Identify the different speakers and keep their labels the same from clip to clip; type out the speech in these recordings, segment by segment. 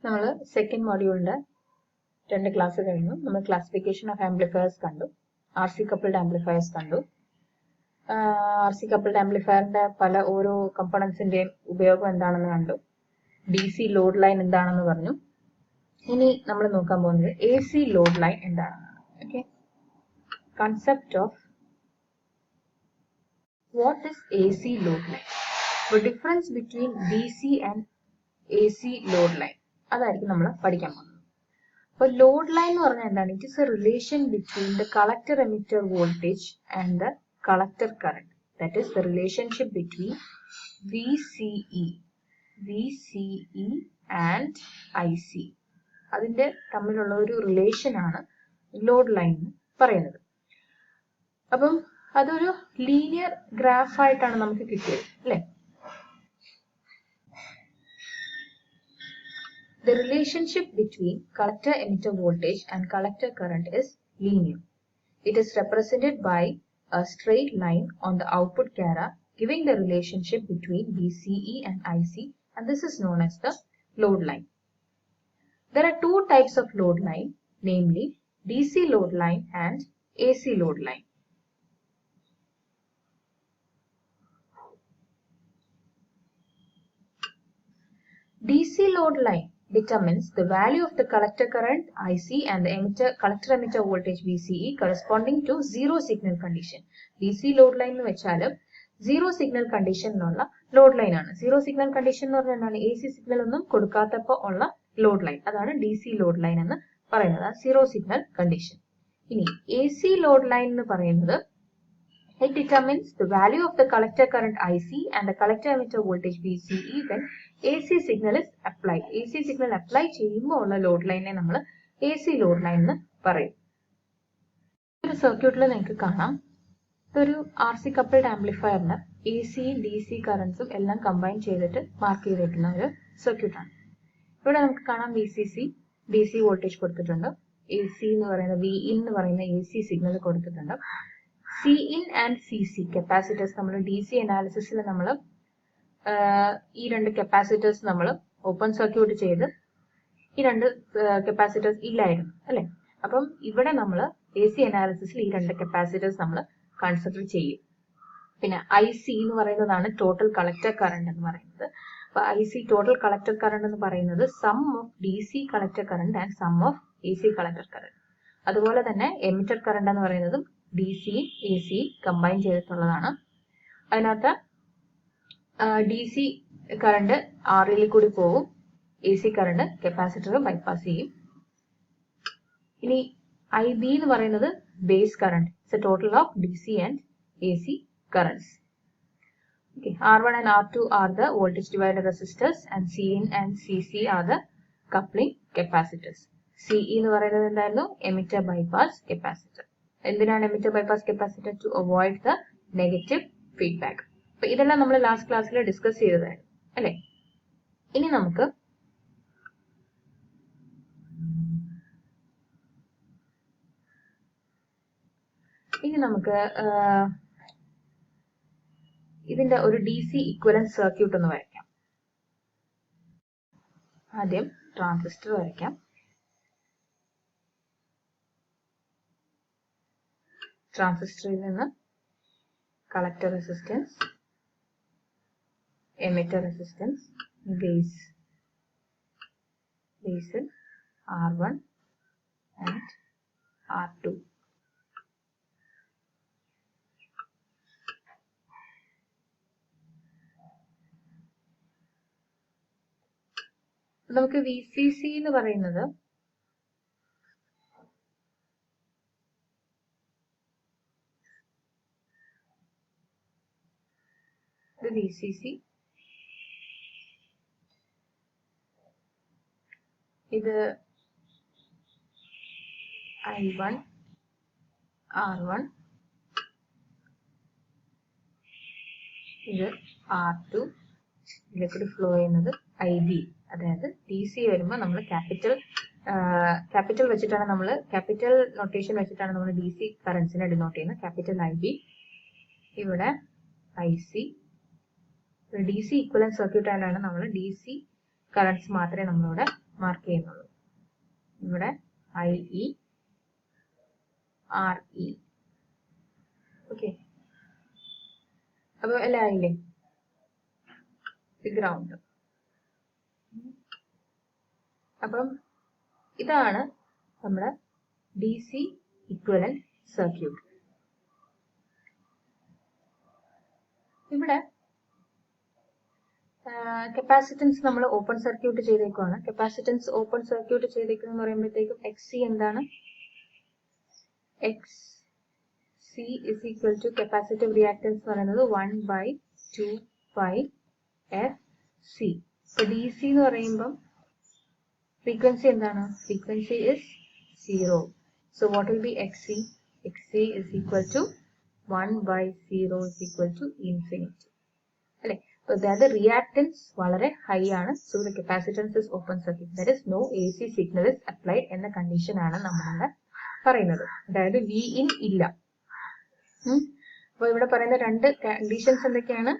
Speaker 1: നമ്മൾ second മോഡ്യൂളിന്റെ 2 class കഴിഞ്ഞു. നമ്മൾ ക്ലാസിഫിക്കേഷൻ ഓഫ് ആംപ്ലിഫയേഴ്സ് കണ്ടു, ആർ സി കപ്പിൾഡ് ആംപ്ലിഫയേഴ്സ് കണ്ടു. ആർ സി കപ്പിൾഡ് ആംപ്ലിഫയറിന്റെ പല ഓരോ കമ്പോണൻസിന്റെയും ഉപയോഗം എന്താണെന്ന് കണ്ടു. ഡി സി ലോഡ് ലൈൻ എന്താണെന്ന് പറഞ്ഞു. ഇനി നമ്മൾ നോക്കാൻ പോകുന്നത് എ സി ലോഡ് ലൈൻ എന്താണെന്നാണ്. Okay, concept of what is AC load line, the difference between DC and AC load line, അതായിരിക്കും നമ്മൾ പഠിക്കാൻ പോകുന്നത്. അപ്പോൾ ലോഡ് ലൈൻ എന്ന് പറഞ്ഞാൽ എന്താണ്? It is A relation between the collector emitter voltage and the collector current. That is the relationship between VCE and IC. അതിന്റെ തമ്മിലുള്ള ഒരു റിലേഷൻ ആണ് ലോഡ് ലൈൻ എന്ന് പറയുന്നത്. അപ്പം അതൊരു ലീനിയർ ഗ്രാഫ് ആയിട്ടാണ് നമുക്ക് കിട്ടിയത്, അല്ലെ? The relationship between collector emitter voltage and collector current is linear. It is represented by a straight line on the output cara giving the relationship between VCE and IC, and this is known as the load line. There are two types of load line, namely DC load line and AC load line. DC load line determines the value of the collector current IC and the collector emitter voltage VCE corresponding to zero signal condition. DC load line എന്ന് വെച്ചാൽ zero signal condition എന്നുള്ള load line ആണ്. Zero signal condition എന്ന് പറഞ്ഞാൽ എന്താണ്? AC signal ഒന്നും കൊടുക്കാത്തപ്പോൾ ഉള്ള load line, അതാണ് DC ലോഡ് ലൈൻ എന്ന് പറയുന്നത്, സീറോ സിഗ്നൽ കണ്ടീഷൻ. ഇനി AC ലോഡ് ലൈൻ എന്ന് പറയുന്നത് it determines the value of the collector current IC and the collector emitter voltage VCE when AC signal is applied. AC signal apply ചെയ്യുമ്പോൾ ഉള്ള load ലൈനെ നമ്മൾ AC load line എന്ന് പറയും. ഒരു സർക്യൂട്ടിൽ നിങ്ങൾക്ക് കാണാം, ഇതൊരു ആർ സി കപ്പിൾഡ് ആംപ്ലിഫയറിന് ACയും DC കറൻസും എല്ലാം കമ്പൈൻ ചെയ്തിട്ട് മാർക്ക് ചെയ്തേക്കുന്ന ഒരു സർക്യൂട്ടാണ്. ഇവിടെ നമുക്ക് കാണാം VCC DC വോൾട്ടേജ് കൊടുത്തിട്ടുണ്ട്, AC എന്ന് പറയുന്ന Vin എന്ന് പറയുന്ന AC സിഗ്നൽ കൊടുത്തിട്ടുണ്ട്. Cin ആൻഡ് CC കപ്പാസിറ്റേഴ്സ് നമ്മൾ DC അനാലിസിസിൽ നമ്മൾ ഈ രണ്ട് കപ്പാസിറ്റേഴ്സ് നമ്മൾ ഓപ്പൺ സർക്യൂട്ട് ചെയ്ത് ഈ രണ്ട് കപ്പാസിറ്റേഴ്സ് ഇല്ലായിരുന്നു, അല്ലെ? അപ്പം ഇവിടെ നമ്മൾ AC അനാലിസിസിൽ ഈ രണ്ട് കപ്പാസിറ്റേഴ്സ് നമ്മൾ കൺസിഡർ ചെയ്യും. പിന്നെ IC എന്ന് പറയുന്നതാണ് ടോട്ടൽ കളക്ടർ കറന്റ് എന്ന് പറയുന്നത്. അപ്പൊ IC ടോട്ടൽ കളക്ടർ കറന്റ് എന്ന് പറയുന്നത് sum of DC collector current and sum of AC collector current. അതുപോലെ തന്നെ എമിറ്റർ കറന്റ് എന്ന് പറയുന്നതും DC AC കമ്പൈൻ ചെയ്തിട്ടുള്ളതാണ്. അതിനകത്ത് DC കറണ്ട് RL കൂടി പോകും, AC കറണ്ട് കപ്പാസിറ്റർ ബൈപ്പാസ് ചെയ്യും. ഇനി IB എന്ന് പറയുന്നത് base current, it's A total of DC and AC currents. Okay, R1 and R2 are the voltage divider resistors and Cin and CC are the coupling capacitors. CE എന്ന് പറയുന്നത് എന്തായിരുന്നു? Emitter bypass capacitor. എന്തിനാണ് emitter bypass capacitor? To avoid the negative feedback. അപ്പൊ ഇതെല്ലാം നമ്മൾ last ക്ലാസ്സിൽ discuss ചെയ്തതായിരുന്നു, അല്ലെ? ഇനി നമുക്ക് ഇതിന്റെ ഒരു DC ഇക്വലന്റ് സർക്യൂട്ട് ഒന്ന് വരയ്ക്കാം. ആദ്യം ട്രാൻസിസ്റ്റർ വരയ്ക്കാം. ട്രാൻസിസ്റ്ററിൽ നിന്ന് collector resistance, emitter resistance, Basil R1 and R2. നമുക്ക് VCC എന്ന് പറയുന്നത് VCC, ഇത് I1 R1, ഇത് R2, ഇതിലേക്ക് ഫ്ലോ ചെയ്യുന്നത് IB. അതായത് DC വരുമ്പോൾ നമ്മൾ ക്യാപിറ്റൽ വെച്ചിട്ടാണ് നമ്മൾ ക്യാപിറ്റൽ നൊട്ടേഷൻ വെച്ചിട്ടാണ് നമ്മൾ DC കറൻസിനെ ഡിനോട്ട് ചെയ്യുന്നത്. ക്യാപിറ്റൽ IB, ഇവിടെ IC. DC ഇക്വലന്റ് സർക്യൂട്ട് ആയിട്ടാണ് നമ്മൾ DC കറണ്ട്സ് മാത്രമേ നമ്മളിവിടെ മാർക്ക് ചെയ്യുന്നുള്ളൂ. ഇവിടെ IE RE. ഓക്കെ, അപ്പൊ എല്ലാം ആയില്ലേ? ഗ്രൗണ്ട്. അപ്പം ഇതാണ് നമ്മുടെ DC ഇക്വലന്റ് സർക്യൂട്ട്. ഇവിടെ കപ്പാസിറ്റൻസ് നമ്മൾ ഓപ്പൺ സർക്യൂട്ട് ചെയ്തേക്കുവാണ്. കപ്പാസിറ്റൻസ് ഓപ്പൺ സർക്യൂട്ട് ചെയ്തേക്കെന്ന് പറയുമ്പോഴത്തേക്കും XC എന്താണ്? XC is equal to capacitive reactance എന്ന് പറയുന്നത് 1/2 pi FC. ഇപ്പൊ DC എന്ന് പറയുമ്പം ഫ്രീക്വൻസി എന്താണ്? Frequency is 0. So what will be XC? XC is equal to 1/0 is equal to infinity. അല്ലെ? അതായത് റിയാക്ടൻസ് വളരെ ഹൈ ആണ്. So the capacitance is open circuit. That is no AC signal is applied എന്ന condition ആണ് നമ്മളിവിടെ പറയുന്നത്. അതായത് Vin ഇല്ല. അപ്പൊ ഇവിടെ പറയുന്ന രണ്ട് കണ്ടീഷൻസ് എന്തൊക്കെയാണ്?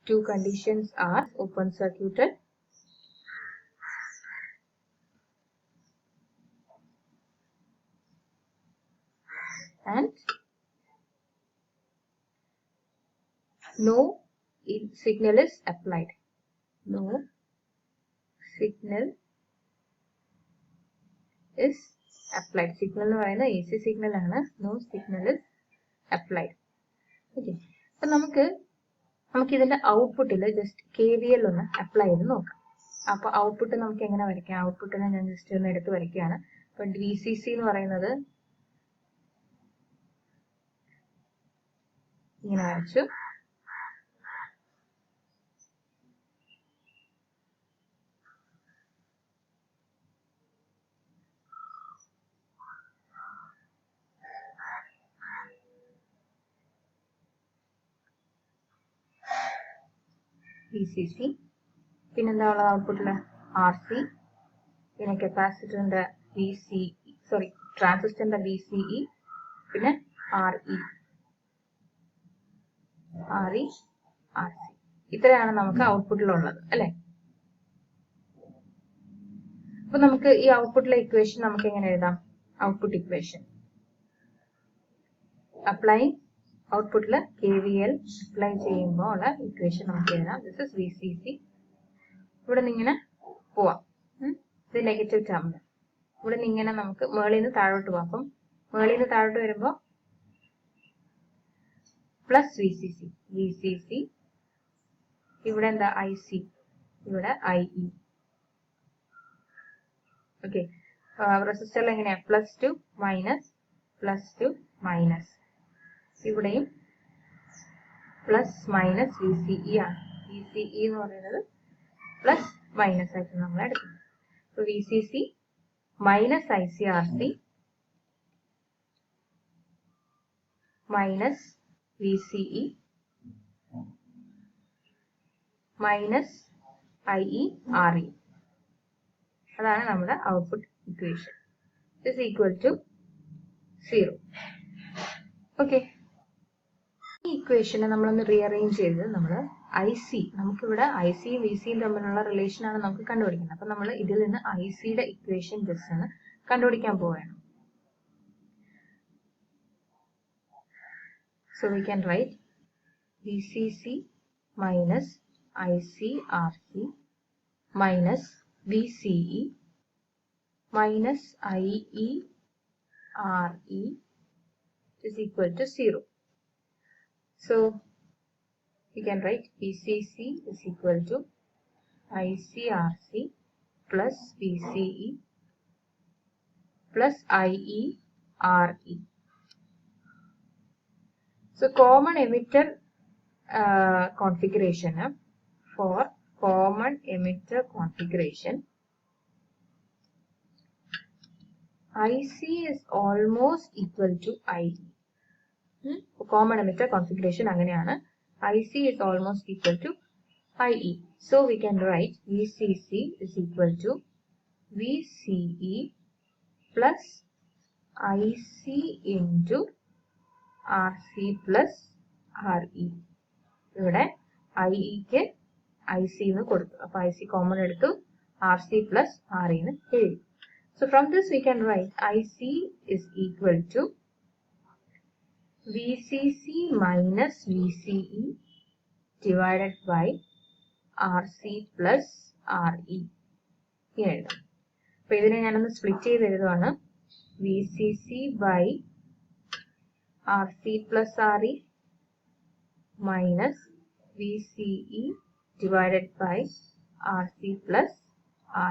Speaker 1: Two conditions are open circuited and no signal is applied. No signal is applied. Signal എന്ന് പറയുന്നത് AC സിഗ്നൽ ആണ്. No signal is applied. Okay, അപ്പൊ നമുക്ക് ഇതിന്റെ ഔട്ട്പുട്ടിൽ ജസ്റ്റ് KVL ഒന്ന് അപ്ലൈ ചെയ്ത് നോക്കാം. അപ്പൊ ഔട്ട്പുട്ട് നമുക്ക് എങ്ങനെ വരയ്ക്കാം? ഔട്ട്പുട്ടിനെ ഞാൻ ജസ്റ്റ് ഒന്ന് എടുത്ത് വരയ്ക്കുകയാണ്. അപ്പൊ VCC എന്ന് പറയുന്നത് ഇങ്ങനെ വരച്ചു. VCC, പിന്നെന്താ ഉള്ളത് ഔട്ട്പുട്ടില്? RC, പിന്നെ കപ്പാസിറ്ററിന്റെ ട്രാൻസിസ്റ്ററിന്റെ VCE, പിന്നെ RE, RC. ഇത്രയാണ് നമുക്ക് ഔട്ട്പുട്ടിലുള്ളത് അല്ലെ? അപ്പൊ നമുക്ക് ഈ ഔട്ട്പുട്ടിലെ ഇക്വേഷൻ നമുക്ക് എങ്ങനെ എഴുതാം? ഔട്ട്പുട്ട് ഇക്വേഷൻ ഔട്ട്പുട്ടിൽ KVL അപ്ലൈ ചെയ്യുമ്പോൾ ഉള്ള ഇക്വേഷൻ നമുക്ക് എഴുതാം. This is VCC. ഇവിടെ നിന്ന് ഇങ്ങനെ പോവാം. ഇത് നെഗറ്റീവ് ടേമിൽ. ഇവിടെ നിന്ന് ഇങ്ങനെ നമുക്ക് മേളിൽ നിന്ന് താഴോട്ട് പോവാം. അപ്പം മേളിൽ നിന്ന് താഴോട്ട് വരുമ്പോൾ പ്ലസ് VCC. ഇവിടെ എന്താ? IC. ഇവിടെ IE. ഓക്കെ, റെസിസ്റ്ററിൽ എങ്ങനെയാ? +2 മൈനസ്. ഇവിടെയും പ്ലസ് മൈനസ് VCE ആണ്. VCE എന്ന് പറയുന്നത് പ്ലസ് മൈനസ് ആയിട്ട് നമ്മൾ എടുക്കുന്നത്. അപ്പൊ VCC minus ICRC minus VCE minus IERE. അതാണ് നമ്മുടെ output equation. Is equal to 0. Okay, ഈ ഇക്വേഷനെ നമ്മളൊന്ന് റീഅറേഞ്ച് ചെയ്ത് നമ്മൾ നമുക്കിവിടെ ICയും VCയും തമ്മിലുള്ള റിലേഷൻ ആണ് നമുക്ക് കണ്ടുപിടിക്കുന്നത്. അപ്പൊ നമ്മൾ ഇതിൽ നിന്ന് ICയുടെ ഇക്വേഷൻ ജസ്റ്റ് ഒന്ന് കണ്ടുപിടിക്കാൻ പോവുകയാണ്. So we can write VCC minus ICRC minus VCE minus IERE is equal to 0. So we can write VCC is equal to ICRC plus VCE plus IERE. So common emitter configuration, for common emitter configuration, IC is almost equal to IE. Common emitter configuration അങ്ങനെയാണ്. IC is almost equal to IE. So we can write VCC is equal to VCE plus IC into RC plus RE. ഇവിടെ IE ക്ക് IC എന്ന് കൊടുത്തു. അപ്പോൾ IC common എടുത്തു, RC plus RE എന്ന് എഴുതി. So from this we can write IC is equal to VCC minus VCE divided by RC plus RE. ഇങ്ങനെ എഴുതാം. അപ്പോൾ ഇതിനെ ഞാനൊന്ന് സ്പ്ലിറ്റ് ചെയ്ത് എഴുതുവാണ്. VCC by RC plus RE minus VCE divided by RC plus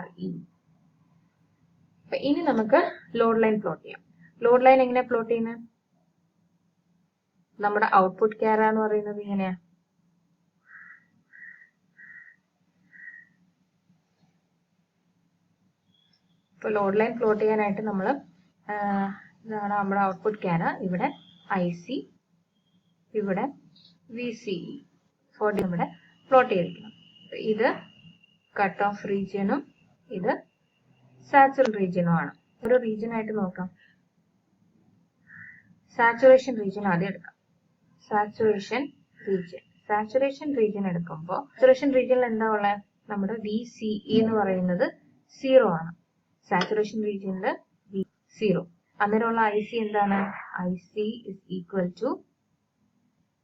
Speaker 1: RE. അപ്പോൾ ഇനി നമുക്ക് load line plot ചെയ്യാം. ലോഡ് ലൈൻ എങ്ങനെ പ്ലോട്ട് ചെയ്യുന്നത്? നമ്മുടെ ഔട്ട്പുട്ട് ക്യാര എന്ന് പറയുന്നത് ഇങ്ങനെയാ. ഇപ്പോൾ ലോഡ് ലൈൻ പ്ലോട്ട് ചെയ്യാനായിട്ട് നമ്മൾ ഇതാണ് നമ്മുടെ ഔട്ട്പുട്ട് ക്യാര. ഇവിടെ IC, ഇവിടെ VCE ഇവിടെ പ്ലോട്ട് ചെയ്തിരിക്കണം. ഇത് കട്ട് ഓഫ് റീജിയനും ഇത് സാച്ചുറേഷൻ റീജിയനും ആണ്. ഒരു റീജിയൻ ആയിട്ട് നോക്കാം. സാച്ചുറേഷൻ റീജിയൻ ആദ്യം എടുക്കാം. സാച്ചുറേഷൻ റീജിയൻ എടുക്കുമ്പോൾ സാച്ചുറേഷൻ റീജിയനിൽ എന്താ ഉള്ളത്? നമ്മുടെ VCE എന്ന് പറയുന്നത് 0 ആണ്. സാച്ചുറേഷൻ റീജിയനിൽ 0. അന്നേരമുള്ള IC എന്താണ്? IC is equal to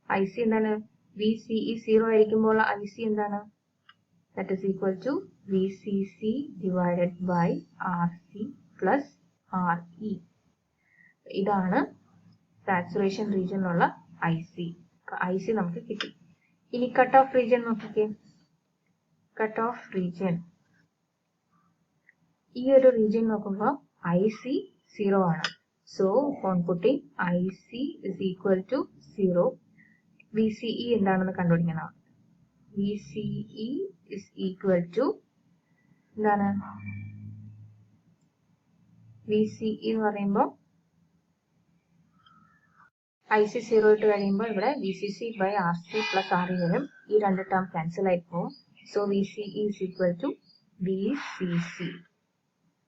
Speaker 1: IC എന്താണ്? VCE 0 ആയിരിക്കുമ്പോൾ IC എന്താണ്? That is equal to VCC divided by RC plus RE. ഇതാണ് സാച്ചുറേഷൻ റീജിയനിലുള്ള IC. IC നമുക്ക് കിട്ടി. ഇനി കട്ട് ഓഫ് റീജിയൻ നോക്കിക്കേ. കട്ട് ഓഫ് റീജിയൻ ഈ ഒരു റീജിയൻ നോക്കുമ്പോൾ IC 0 ആണ്. So on putting IC is equal to 0. VCE എന്താണെന്ന് കണ്ടുപിടിക്കണം. VCE is equal to എന്താണ്? VCE എന്ന് പറയുമ്പോൾ IC 0 ഇട്ട് കഴിയുമ്പോൾ ഇവിടെ VCC by RC plus RE വരും. ഈ രണ്ട് ടേം ക്യാൻസൽ ആയി പോകും. So VCE is equal to VCC.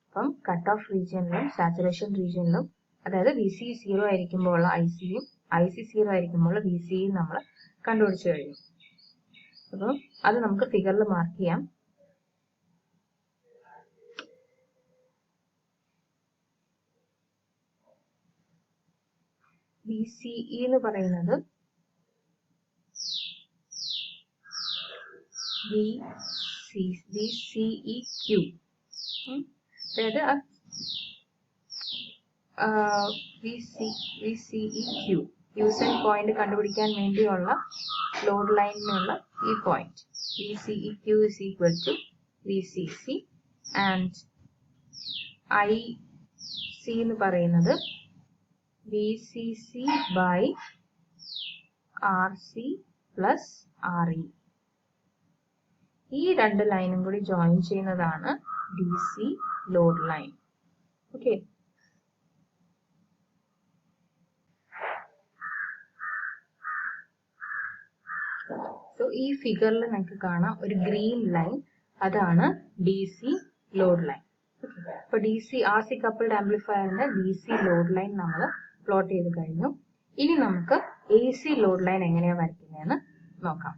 Speaker 1: അപ്പം കട്ട് ഓഫ് റീജിയനിലും സാച്ചുറേഷൻ റീജിയനിലും, അതായത് VCE 0 ആയിരിക്കുമ്പോൾ ICയും IC 0 ആയിരിക്കുമ്പോൾ VCയും നമ്മൾ കണ്ടുപിടിച്ചു കഴിഞ്ഞു. അപ്പോൾ അത് നമുക്ക് ഫിഗറിൽ മാർക്ക് ചെയ്യാം. VCE എന്ന് പറയുന്നത് VCEQ, അതായത് VCEQ യൂസർ പോയിന്റ് കണ്ടുപിടിക്കാൻ വേണ്ടിയുള്ള ലോഡ് ലൈനിനുള്ള ഈ point VCEQ is equal to VCC and IC എന്ന് പറയുന്നത് VCC by RC plus RE. ഈ രണ്ട് ലൈനും കൂടി ജോയിൻ ചെയ്യുന്നതാണ് DC load line. Okay, so ഈ ഫിഗറിൽ നമുക്ക് കാണാം ഒരു ഗ്രീൻ ലൈൻ, അതാണ് DC ലോഡ് ലൈൻ. അപ്പോൾ DC RC കപ്പിൾഡ് ആംപ്ലിഫയറിന്റെ DC ലോഡ് ലൈൻ നമ്മൾ പ്ലോട്ട് ചെയ്ത് കഴിഞ്ഞു. ഇനി നമുക്ക് AC ലോഡ് ലൈൻ എങ്ങനെയാണ് വരയ്ക്കുന്നതെന്ന് നോക്കാം.